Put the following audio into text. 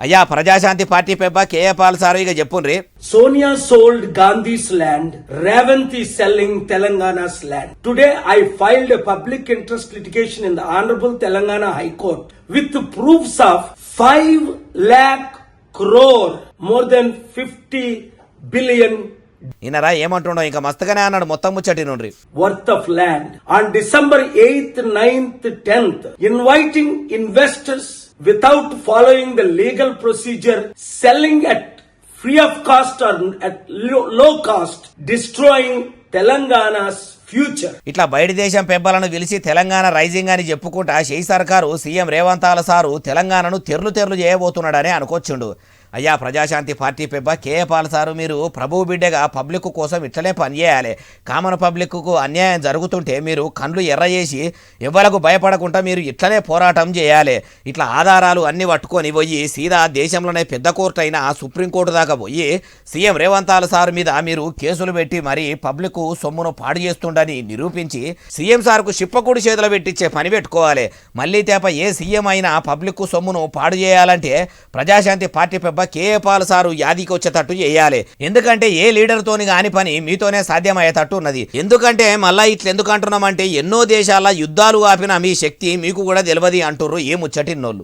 అయ్యా ప్రజాశాంతి పార్టీ పెబ్బ KA Paul sir ఇక చెప్పుండ్రి. Sonia sold Gandhi's land. Revanth is selling Telangana's land. Today I filed a public interest litigation in the Honorable Telangana High Court with proofs of 5 lakh crore, more than 50 billion ఈయనరా ఏమంటుండో ఇంకా మస్తుగానే అన్నాడు మొత్తం ముచ్చటి నుండి worth of land on December 8th, 9th, 10th, inviting investors without following the legal procedure, selling at free of cost or at low cost, destroying Telangana's future. ఇట్లా బయట దేశం పెబ్బలను పిలిచి Telangana rising అని చెప్పుకుంటా షెయి సర్కారు సీఎం రేవంతాల సారు తెలంగాణను తెర్లు చేయబోతున్నాడని అనుకోవచ్చుండు. అయ్యా ప్రజాశాంతి పార్టీ పెబ్బ కేఏ పాల్ సారు మీరు ప్రభువు బిడ్డగా పబ్లిక్ కోసం ఇట్లనే పనిచేయాలి. కామన్ పబ్లిక్కు అన్యాయం జరుగుతుంటే మీరు కండ్లు ఎర్ర చేసి ఎవ్వరకు భయపడకుండా మీరు ఇట్లనే పోరాటం చేయాలి. ఇట్లా ఆధారాలు అన్ని పట్టుకొని పోయి సీదా దేశంలోనే పెద్ద కోర్టు అయిన సుప్రీంకోర్టు దాకా పోయి సీఎం రేవంతాల సారు మీద మీరు కేసులు పెట్టి మరి పబ్లిక్ సొమ్మును పాడు చేస్తుండని నిరూపించి సీఎం సార్కు చిప్పకూడి చేతులు పెట్టించే పని పెట్టుకోవాలి. మళ్ళీ తేప ఏ సీఎం అయినా పబ్లిక్ సొమ్మును పాడు చేయాలంటే ప్రజాశాంతి పార్టీ పెబ్బ కేఏ పాల్ సారు యాదికి వచ్చేటట్టు చేయాలి. ఎందుకంటే ఏ లీడర్ తోని కాని పని మీతోనే సాధ్యమయ్యేటట్టు ఉన్నది. ఎందుకంటే మళ్ళా ఇట్లా ఎందుకు అంటున్నామంటే ఎన్నో దేశాల యుద్ధాలు ఆపిన మీ శక్తి మీకు కూడా తెలియదు అంటుర్రు ఏ ముచ్చటిన్నోళ్ళు.